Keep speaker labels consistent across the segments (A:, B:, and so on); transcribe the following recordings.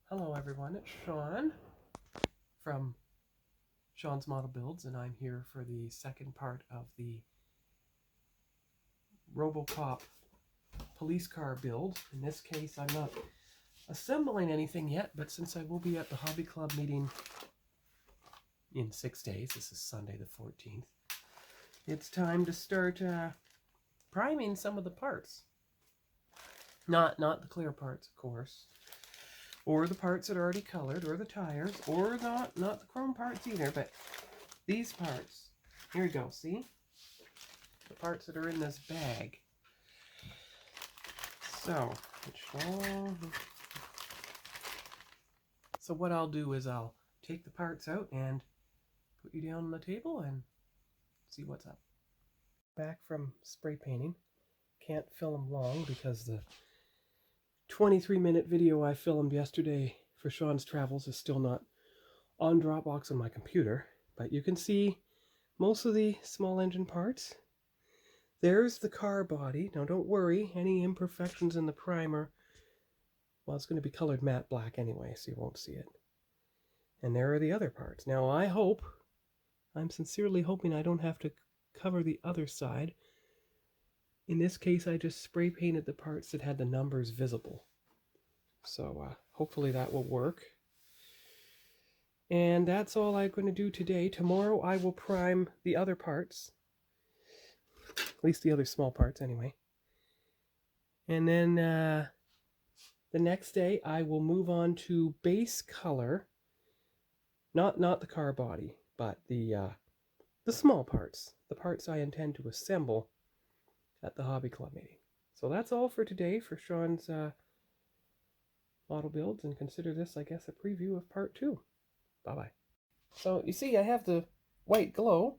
A: Hello everyone, it's Sean from Sean's Model Builds, and I'm here for the second part of the RoboCop police car build. In this case, I'm not assembling anything yet, but since I will be at the Hobby Club meeting in 6 days, this is Sunday the 14th, it's time to start priming some of the parts. Not the clear parts, of course, or the parts that are already colored, or the tires, or not the chrome parts either, but these parts. Here we go, see? The parts that are in this bag. So what I'll do is I'll take the parts out and put you down on the table and see what's up. Back from spray painting. Can't film long because the 23-minute video I filmed yesterday for Sean's travels is still not on Dropbox on my computer, but you can see most of the small engine parts. There's the car body. Now don't worry, any imperfections in the primer, well, it's going to be colored matte black anyway, so you won't see it. And there are the other parts. Now I'm sincerely hoping I don't have to cover the other side. In this case, I just spray painted the parts that had the numbers visible. So hopefully that will work. And that's all I'm going to do today. Tomorrow I will prime the other parts. At least the other small parts anyway. And then the next day I will move on to base color. Not the car body, but the small parts. The parts I intend to assemble at the Hobby Club meeting. So that's all for today for Sean's model builds, and consider this, I guess, a preview of part 2. Bye-bye. So you see I have the white glow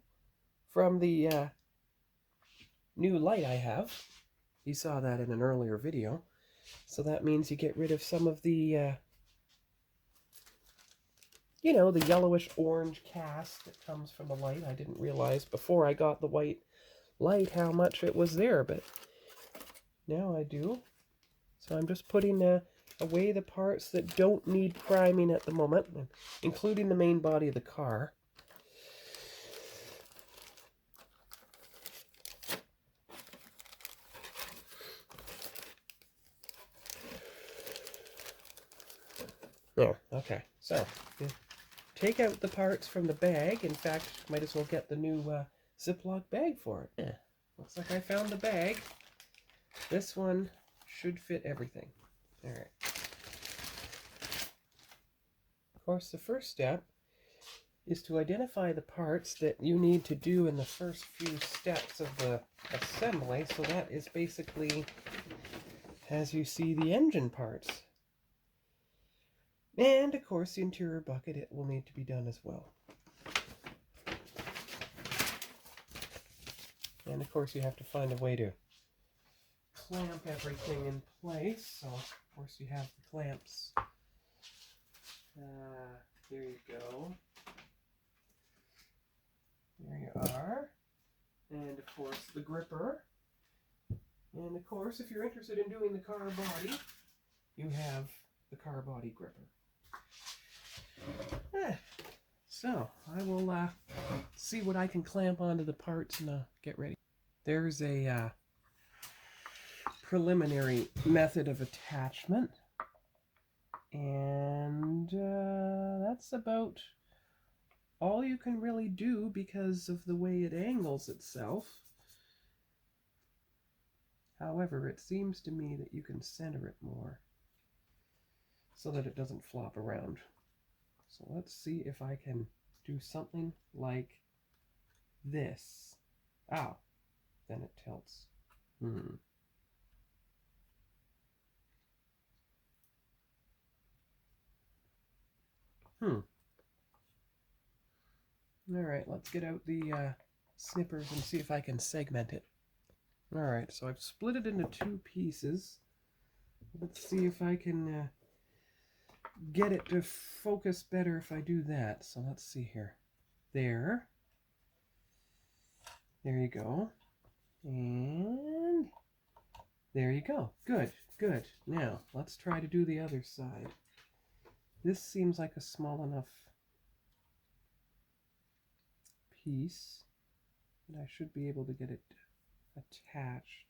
A: from the new light I have. You saw that in an earlier video. So that means you get rid of some of the the yellowish orange cast that comes from the light. I didn't realize before I got the white light how much it was there, but now I do. So I'm just putting away the parts that don't need priming at the moment, including the main body of the car. There, okay. So, take out the parts from the bag. In fact, might as well get the new Ziploc bag for it. Yeah, looks like I found the bag. This one should fit everything. All right. Of course, the first step is to identify the parts that you need to do in the first few steps of the assembly. So that is basically, as you see, the engine parts. And, of course, the interior bucket, it will need to be done as well. And, of course, you have to find a way to clamp everything in place. So, of course, you have the clamps. Here you go. There you are. And, of course, the gripper. And, of course, if you're interested in doing the car body, you have the car body gripper. So, I will see what I can clamp onto the parts and get ready. There's a preliminary method of attachment. And that's about all you can really do because of the way it angles itself. However, it seems to me that you can center it more so that it doesn't flop around. So let's see if I can do something like this. Ow, then it tilts. Alright, let's get out the snippers and see if I can segment it. Alright, so I've split it into 2 pieces. Let's see if I can get it to focus better if I do that. So let's see here. There you go. And there you go. Good. Now, let's try to do the other side. This seems like a small enough piece that I should be able to get it attached.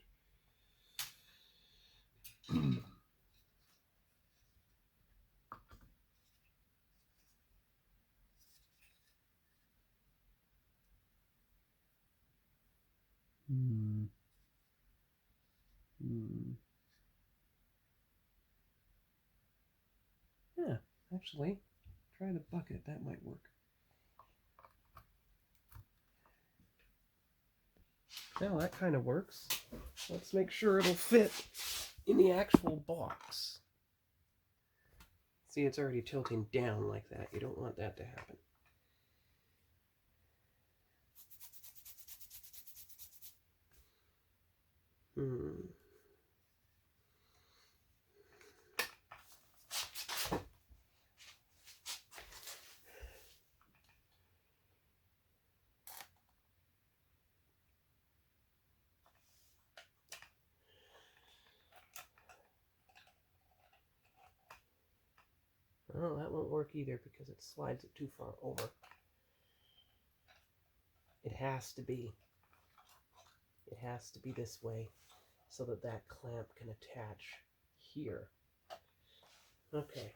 A: Yeah, actually, try the bucket. That might work. Now that kind of works. Let's make sure it'll fit in the actual box. See, it's already tilting down like that. You don't want that to happen. Oh, that won't work either because it slides it too far over. It has to be. It has to be this way so that that clamp can attach here. Okay.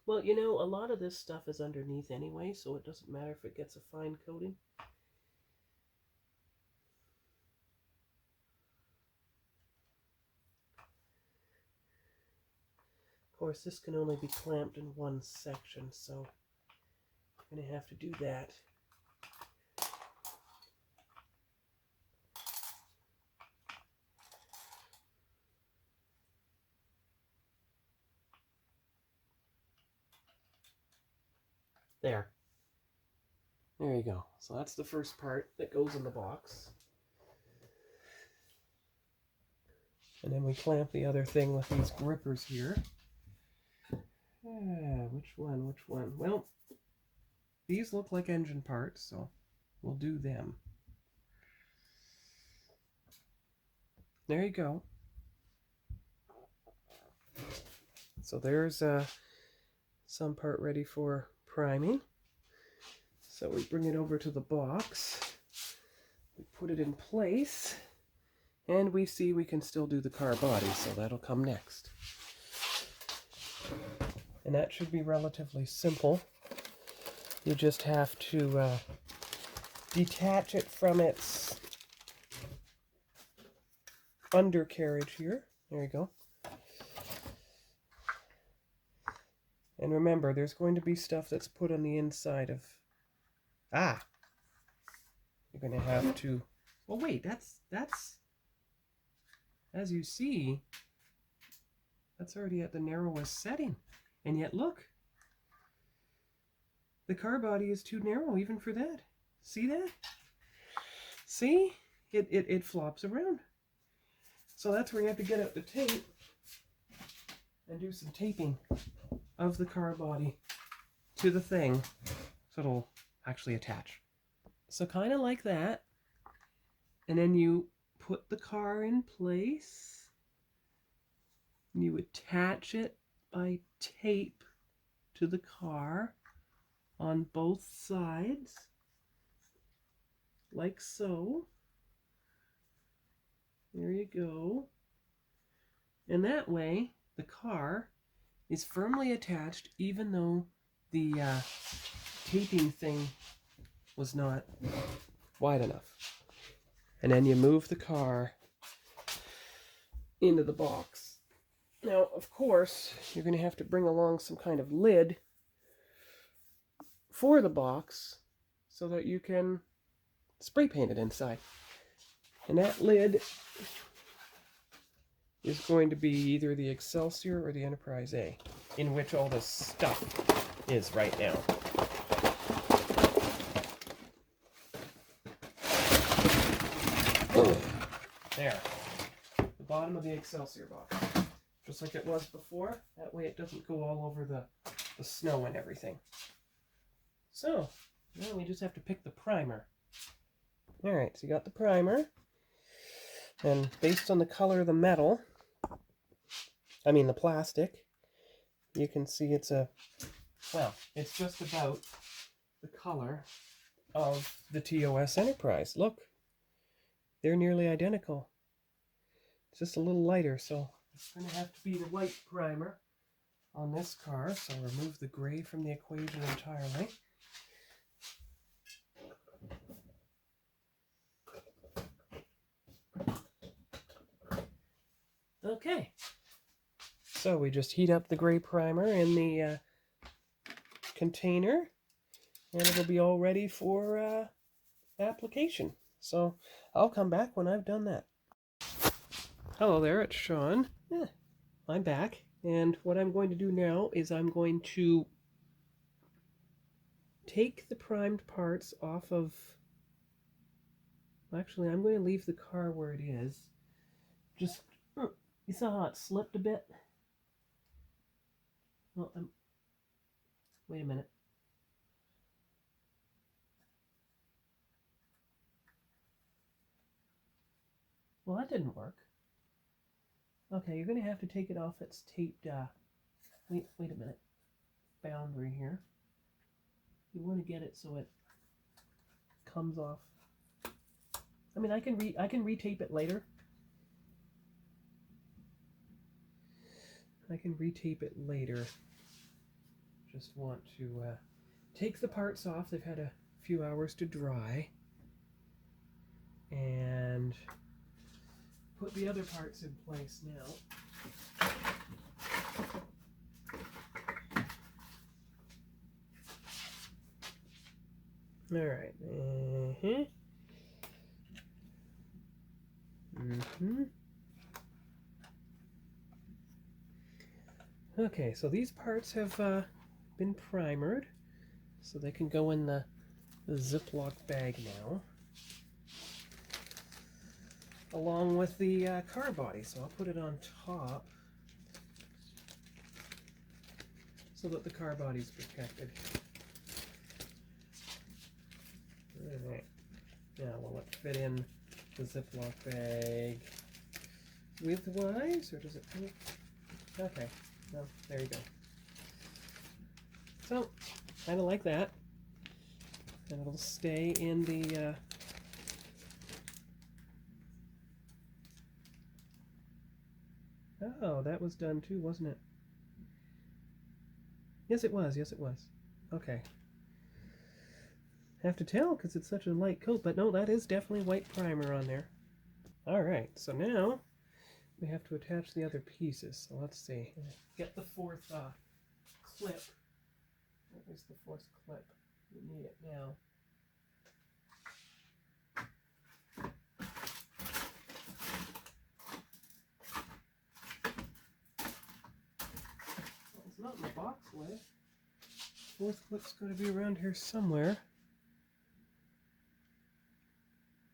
A: Well, you know, a lot of this stuff is underneath anyway, so it doesn't matter if it gets a fine coating. Of course, this can only be clamped in one section, so I'm going to have to do that. There. There you go. So that's the first part that goes in the box. And then we clamp the other thing with these grippers here. Which one? Well, these look like engine parts, so we'll do them. There you go. So there's some part ready for priming. So we bring it over to the box. We put it in place. And we see we can still do the car body, so that'll come next. And that should be relatively simple. You just have to detach it from its undercarriage here. There you go. And remember, there's going to be stuff that's put on the inside of... You're going to have to... Well, wait, that's... As you see, that's already at the narrowest setting. And yet, look. The car body is too narrow even for that. See that? See? It flops around. So that's where you have to get out the tape and do some taping of the car body to the thing so it'll actually attach. So kind of like that. And then you put the car in place. You attach it by tape to the car on both sides, like so. There you go. And that way, the car is firmly attached even though the taping thing was not wide enough. And then you move the car into the box. Now, of course, you're going to have to bring along some kind of lid for the box so that you can spray paint it inside. And that lid is going to be either the Excelsior or the Enterprise A, in which all this stuff is right now. There. The bottom of the Excelsior box. Just like it was before. That way it doesn't go all over the snow and everything. So, now we just have to pick the primer. Alright, so you got the primer. And based on the color of the metal, the plastic, you can see it's it's just about the color of the TOS Enterprise. Look, they're nearly identical. It's just a little lighter, so it's going to have to be the white primer on this car. So I'll remove the gray from the equation entirely. Okay, so we just heat up the gray primer in the container, and it'll be all ready for application. So I'll come back when I've done that. Hello there, it's Sean. I'm back, and what I'm going to do now is I'm going to take the primed parts off of... Actually, I'm going to leave the car where it is. Just, you saw how it slipped a bit? Well, wait a minute. Well, that didn't work. Okay, you're going to have to take it off its taped, wait a minute, boundary here. You want to get it so it comes off. I can retape it later. I can retape it later. Just want to take the parts off. They've had a few hours to dry. And put the other parts in place now. All right. Okay, so these parts have been primered, so they can go in the Ziploc bag now, along with the car body. So I'll put it on top so that the car body's protected. All right. Now, will it fit in the Ziploc bag widthwise, or does it fit? Okay. Well, there you go. So, kind of like that. And it'll stay in the... Oh, that was done too, wasn't it? Yes, it was. Yes, it was. Okay. Have to tell because it's such a light coat, but no, that is definitely white primer on there. Alright, so now we have to attach the other pieces. So let's see. Get the fourth clip. Where's the fourth clip? We need it now. Well, it's not in the box lid. Fourth clip's going to be around here somewhere.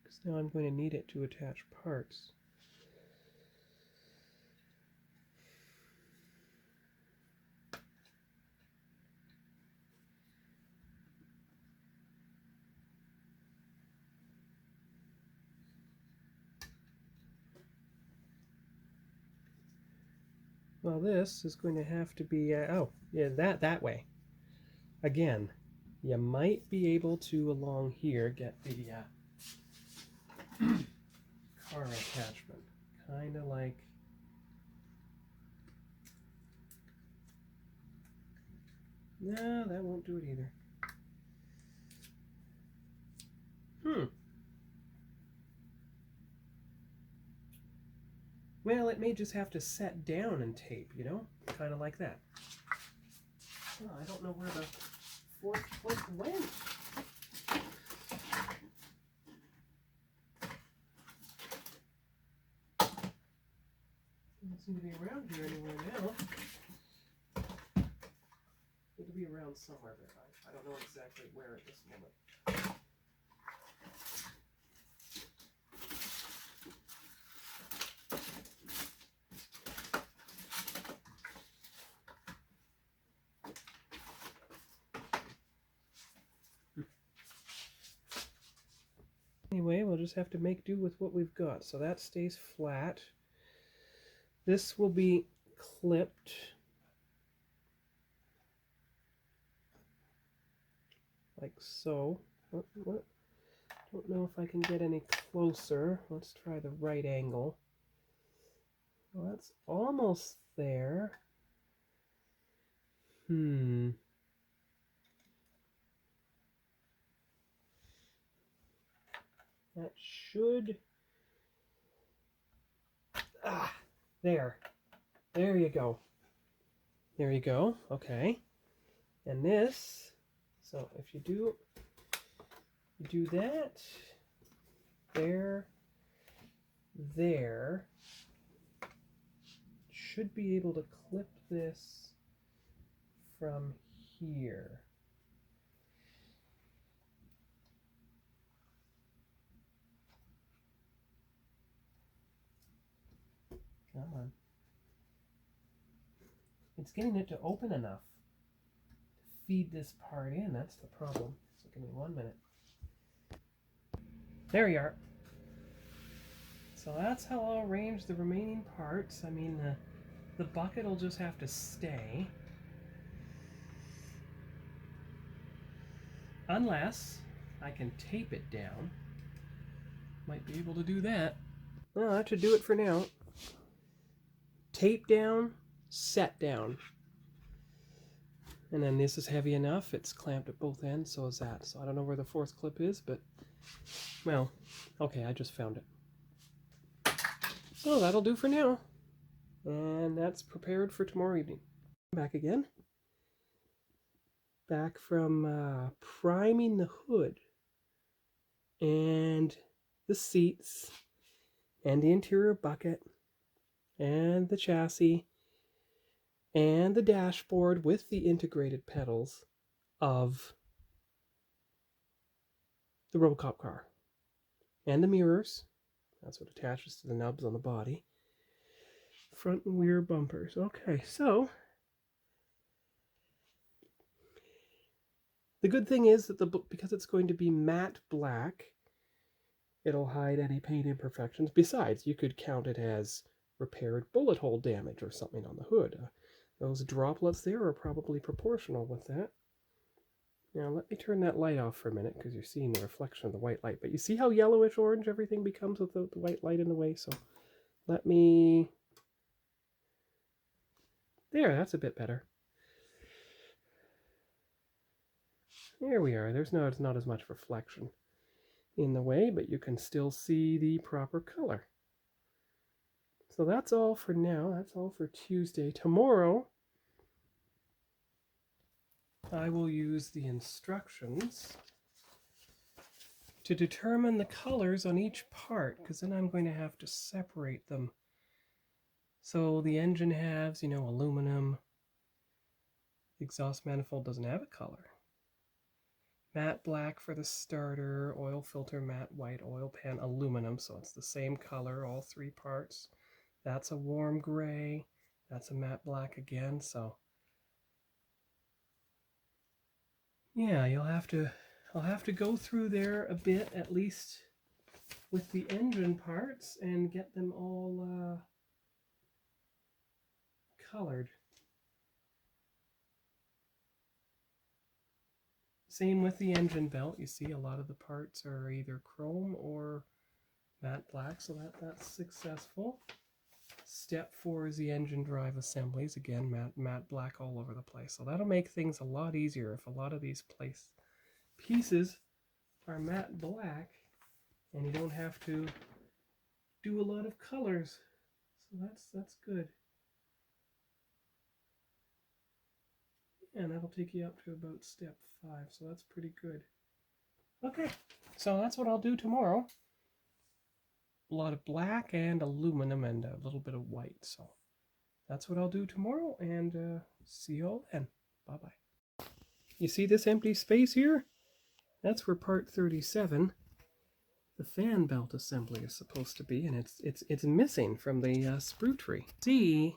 A: Because now I'm going to need it to attach parts. Well, this is going to have to be, that way. Again, you might be able to, along here, get the car attachment. Kind of like... No, that won't do it either. Well, it may just have to set down and tape, you know? Kind of like that. Oh, I don't know where the fourth clip went. Doesn't seem to be around here anywhere now. It'll be around somewhere, but I don't know exactly where at this moment. anyway, we'll just have to make do with what we've got. So that stays flat. This will be clipped. Like so. What? Don't know if I can get any closer. Let's try the right angle. Well, that's almost there. That should... there. There you go. There you go. Okay. And this, so if you do that, there, should be able to clip this from here. Come on. It's getting it to open enough to feed this part in. That's the problem. So give me 1 minute. There you are. So that's how I'll arrange the remaining parts. I mean, the bucket will just have to stay. Unless I can tape it down. Might be able to do that. Well, that should do it for now. Tape down, set down. And then this is heavy enough. It's clamped at both ends, so is that. So I don't know where the fourth clip is, but, well, okay, I just found it. So that'll do for now. And that's prepared for tomorrow evening. Back again. Back from priming the hood and the seats and the interior bucket and the chassis and the dashboard with the integrated pedals of the RoboCop car and the mirrors. That's what attaches to the nubs on the body. Front and rear bumpers. Okay, so the good thing is that because it's going to be matte black, it'll hide any paint imperfections. Besides, you could count it as repaired bullet hole damage or something on the hood. Those droplets there are probably proportional with that. Now let me turn that light off for a minute because you're seeing the reflection of the white light. But you see how yellowish orange everything becomes with the white light in the way? So let me... There, that's a bit better. There we are. There's not as much reflection in the way, but you can still see the proper color. So that's all for now. That's all for Tuesday. Tomorrow, I will use the instructions to determine the colors on each part, because then I'm going to have to separate them. So the engine halves, aluminum. The exhaust manifold doesn't have a color. Matte black for the starter, oil filter, matte white, oil pan, aluminum, so it's the same color, all three parts. That's a warm gray, that's a matte black again, so yeah, I'll have to go through there a bit, at least with the engine parts, and get them all colored. Same with the engine belt. You see a lot of the parts are either chrome or matte black, so that's successful. Step 4 is the engine drive assemblies. Again, matte black all over the place. So that'll make things a lot easier if a lot of these pieces are matte black and you don't have to do a lot of colors. So that's good. And that'll take you up to about step 5, so that's pretty good. Okay, so that's what I'll do tomorrow. A lot of black and aluminum and a little bit of white, so that's what I'll do tomorrow, and see you all then. Bye-bye. You see this empty space here? That's where part 37, the fan belt assembly, is supposed to be, and it's missing from the sprue tree. See?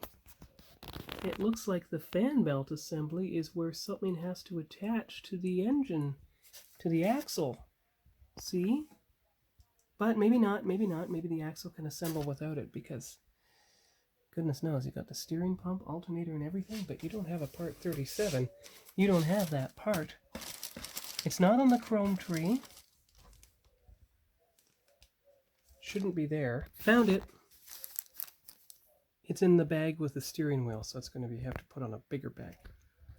A: It looks like the fan belt assembly is where something has to attach to the engine, to the axle. See? But maybe not, maybe not. Maybe the axle can assemble without it, because goodness knows, you got the steering pump, alternator, and everything, but you don't have a part 37. You don't have that part. It's not on the chrome tree. Shouldn't be there. Found it. It's in the bag with the steering wheel, so it's going to have to put on a bigger bag.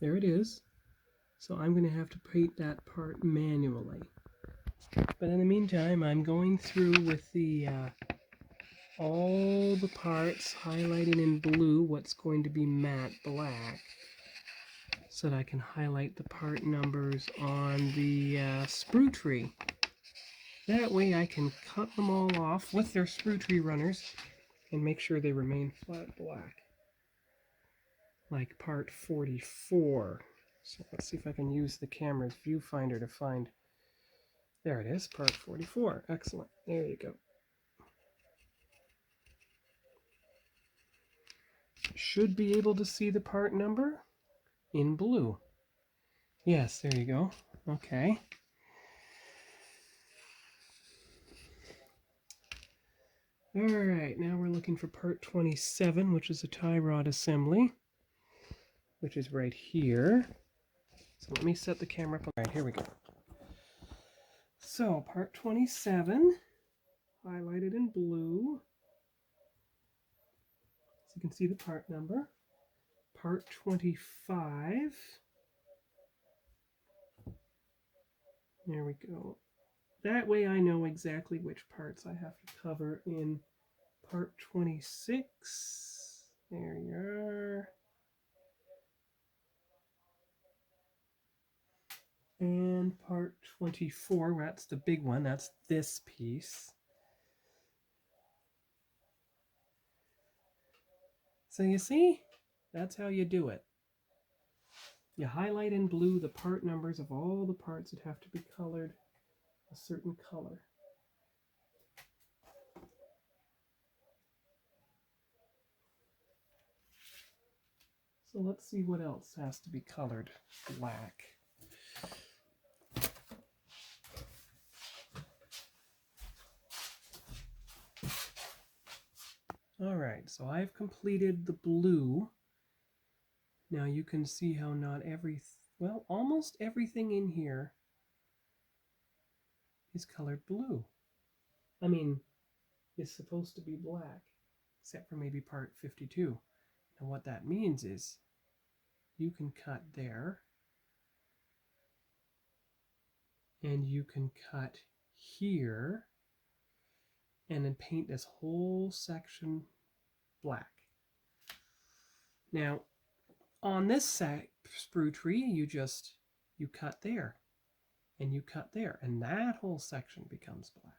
A: There it is. So I'm going to have to paint that part manually. But in the meantime, I'm going through with the all the parts, highlighting in blue what's going to be matte black, so that I can highlight the part numbers on the sprue tree. That way I can cut them all off with their sprue tree runners and make sure they remain flat black, like part 44. So let's see if I can use the camera's viewfinder to find. There it is, part 44. Excellent. There you go. Should be able to see the part number in blue. Yes, there you go. Okay. Alright, now we're looking for part 27, which is a tie rod assembly, which is right here. So let me set the camera up. Alright, here we go. So, part 27, highlighted in blue. So you can see the part number. Part 25. There we go. That way I know exactly which parts I have to cover in part 26. There you are. And part 24, that's the big one. That's this piece. So you see, that's how you do it. You highlight in blue the part numbers of all the parts that have to be colored a certain color. So let's see what else has to be colored black. Alright, so I've completed the blue. Now you can see how not almost everything in here is colored blue. I mean, it's supposed to be black, except for maybe part 52. And what that means is you can cut there, and you can cut here, and then paint this whole section black. Now, on this sprue tree, you cut there, and you cut there, and that whole section becomes black.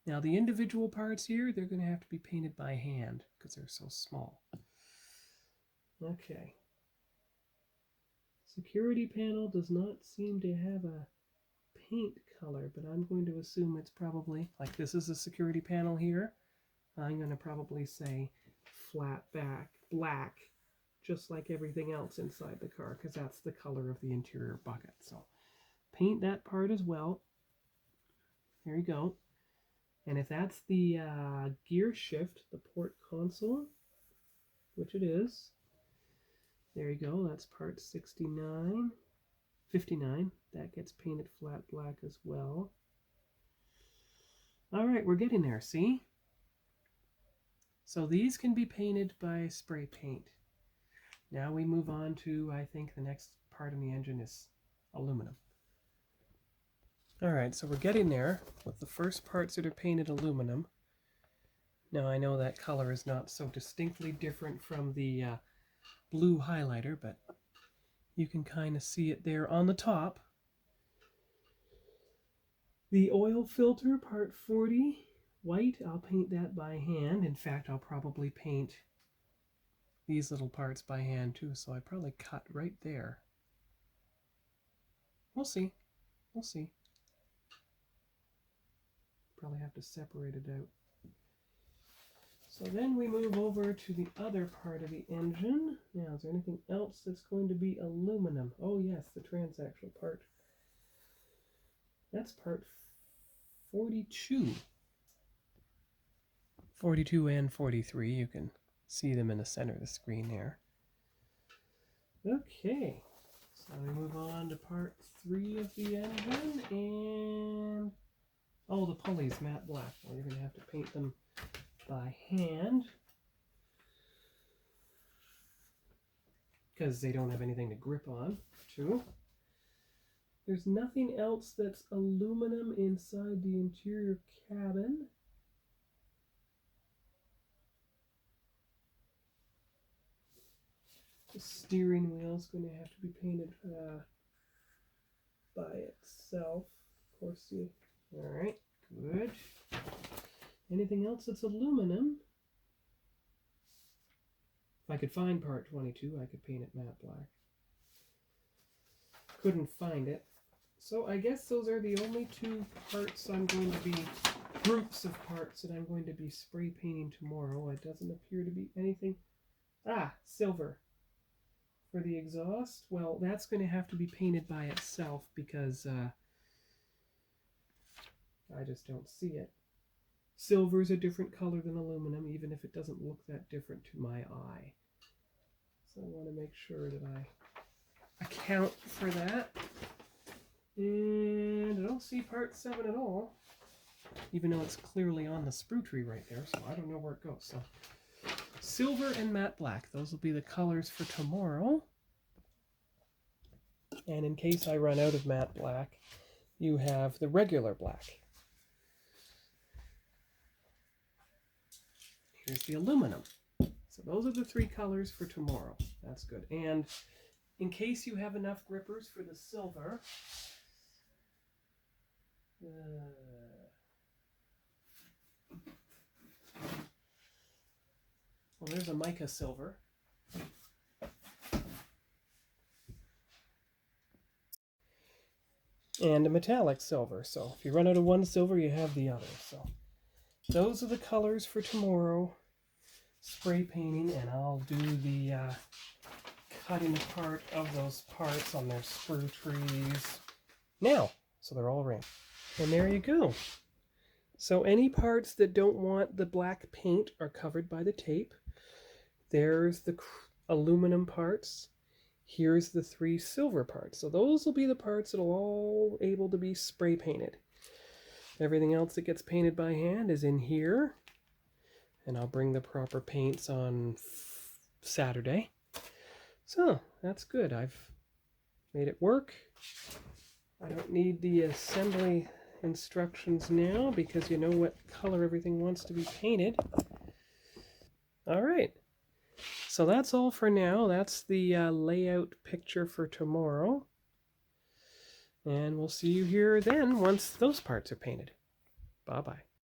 A: Now, the individual parts here, they're going to have to be painted by hand because they're so small. Okay. Security panel does not seem to have a paint color, but I'm going to assume it's probably, like this is a security panel here, I'm going to probably say flat back black, just like everything else inside the car, because that's the color of the interior bucket. So paint that part as well. There you go. And if that's the gear shift, the port console, which it is, there you go, that's part 59. 59, that gets painted flat black as well. Alright, we're getting there, see? So these can be painted by spray paint. Now we move on to, I think the next part of the engine is aluminum. Alright, so we're getting there with the first parts that are painted aluminum. Now I know that color is not so distinctly different from the blue highlighter, but you can kind of see it there on the top. The oil filter, part 40, white, I'll paint that by hand. In fact, I'll probably paint these little parts by hand too, so I probably cut right there. We'll see. We'll see. Probably have to separate it out. So then we move over to the other part of the engine. Now, is there anything else that's going to be aluminum? Oh yes, the transaxle part. That's part 42. 42 and 43. You can see them in the center of the screen there. Okay, so we move on to part 3 of the engine, and oh, the pulleys matte black. Well, you're going to have to paint them by hand because they don't have anything to grip on, too. There's nothing else that's aluminum inside the interior cabin. The steering wheel is going to have to be painted by itself. Of course, all right, good. Anything else that's aluminum? If I could find part 22, I could paint it matte black. Couldn't find it. So I guess those are the only 2 parts I'm going to be, groups of parts that I'm going to be spray painting tomorrow. It doesn't appear to be anything. Ah, silver. For the exhaust, well, that's going to have to be painted by itself because I just don't see it. Silver is a different color than aluminum, even if it doesn't look that different to my eye. So I want to make sure that I account for that. And I don't see part 7 at all, even though it's clearly on the sprue tree right there, so I don't know where it goes. So silver and matte black, those will be the colors for tomorrow. And in case I run out of matte black, you have the regular black. Here's the aluminum. So those are the 3 colors for tomorrow. That's good. And in case you have enough grippers for the silver, well, there's a mica silver. And a metallic silver. So if you run out of one silver, you have the other. So those are the colors for tomorrow. Spray painting, and I'll do the cutting apart of those parts on their sprue trees now. So they're all arranged. And there you go. So any parts that don't want the black paint are covered by the tape. There's the aluminum parts. Here's the 3 silver parts. So those will be the parts that will all able to be spray painted. Everything else that gets painted by hand is in here. And I'll bring the proper paints on Saturday. So that's good. I've made it work. I don't need the assembly instructions now because you know what color everything wants to be painted. All right. So that's all for now. That's the layout picture for tomorrow. And we'll see you here then once those parts are painted. Bye-bye.